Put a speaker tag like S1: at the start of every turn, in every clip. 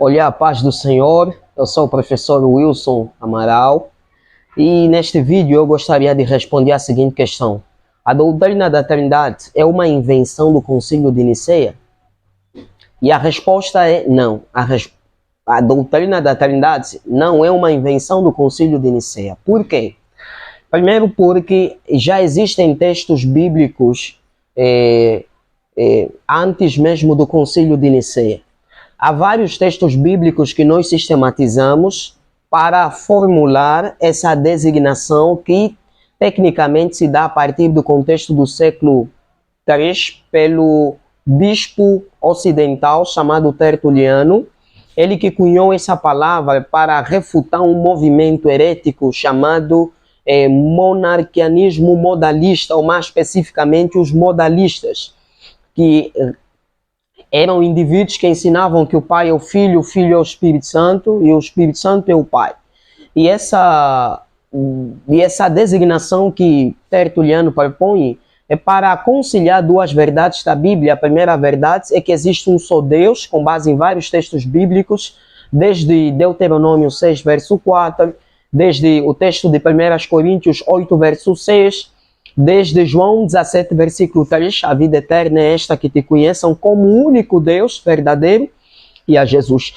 S1: Olha, a paz do Senhor, eu sou o professor Wilson Amaral e neste vídeo eu gostaria de responder a seguinte questão. A doutrina da Trindade é uma invenção do Concílio de Nicéia? E a resposta é não. A doutrina da Trindade não é uma invenção do Concílio de Nicéia. Por quê? Primeiro porque já existem textos bíblicos antes mesmo do Concílio de Nicéia. Há vários textos bíblicos que nós sistematizamos para formular essa designação que tecnicamente se dá a partir do contexto do século III pelo bispo ocidental chamado Tertuliano, ele que cunhou essa palavra para refutar um movimento herético chamado monarquianismo modalista, ou mais especificamente os modalistas, que eram indivíduos que ensinavam que o Pai é o Filho é o Espírito Santo e o Espírito Santo é o Pai. E essa designação que Tertuliano propõe é para conciliar duas verdades da Bíblia. A primeira verdade é que existe um só Deus, com base em vários textos bíblicos, desde Deuteronômio 6, verso 4, desde o texto de 1 Coríntios 8, verso 6, desde João 17, versículo 3, a vida eterna é esta, que te conheçam como o único Deus verdadeiro e a Jesus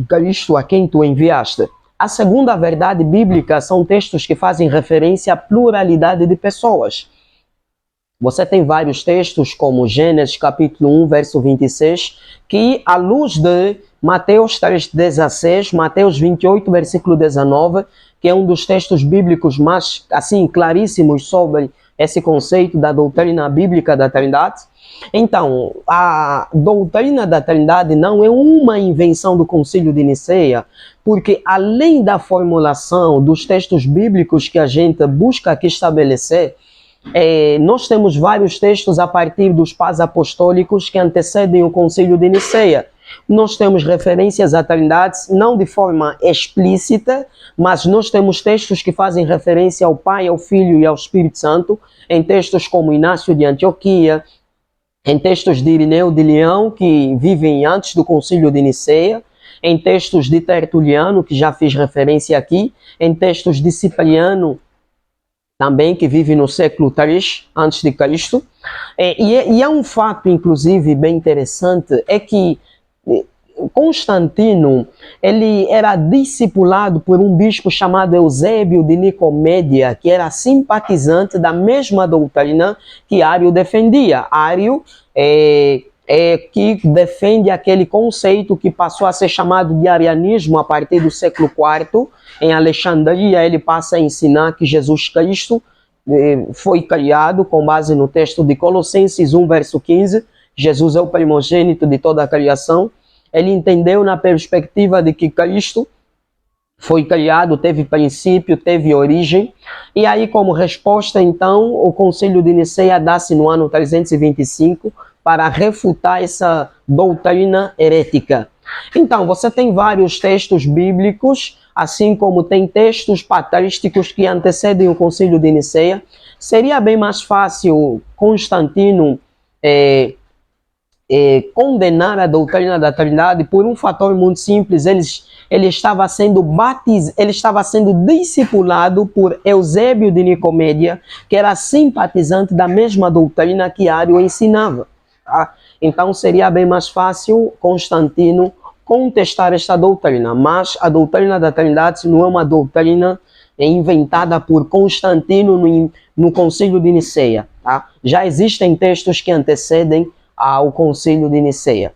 S1: Cristo a quem tu enviaste. A segunda verdade bíblica são textos que fazem referência à pluralidade de pessoas. Você tem vários textos como Gênesis capítulo 1, verso 26, que à luz de Mateus 3,16, Mateus 28, versículo 19, que é um dos textos bíblicos mais assim claríssimos sobre esse conceito da doutrina bíblica da Trindade. Então, a doutrina da Trindade não é uma invenção do Concílio de Nicéia, porque além da formulação dos textos bíblicos que a gente busca aqui estabelecer, nós temos vários textos a partir dos pais apostólicos que antecedem o Concílio de Nicéia. Nós temos referências à Trindade, não de forma explícita, mas nós temos textos que fazem referência ao Pai, ao Filho e ao Espírito Santo, em textos como Inácio de Antioquia, em textos de Irineu de Leão, que vivem antes do Concílio de Nicéia, em textos de Tertuliano, que já fiz referência aqui, em textos de Cipriano, também, que vive no século III antes de Cristo. E há um fato, inclusive, bem interessante, é que Constantino, ele era discipulado por um bispo chamado Eusébio de Nicomédia, que era simpatizante da mesma doutrina que Ário defendia. Ário que defende aquele conceito que passou a ser chamado de arianismo a partir do século IV. Em Alexandria, ele passa a ensinar que Jesus Cristo foi criado com base no texto de Colossenses 1, verso 15. Jesus é o primogênito de toda a criação. Ele entendeu na perspectiva de que Cristo foi criado, teve princípio, teve origem. E aí, como resposta, então, o Concílio de Nicéia dá-se no ano 325 para refutar essa doutrina herética. Então, você tem vários textos bíblicos, assim como tem textos patrísticos que antecedem o Concílio de Nicéia. Seria bem mais fácil Constantino condenar a doutrina da Trindade por um fator muito simples. Ele estava sendo discipulado por Eusébio de Nicomédia, que era simpatizante da mesma doutrina que Ário ensinava. Tá? Então seria bem mais fácil Constantino contestar esta doutrina, mas a doutrina da Trindade não é uma doutrina inventada por Constantino no Concílio de Nicéia. Tá? Já existem textos que antecedem ao Concílio de Nicéia.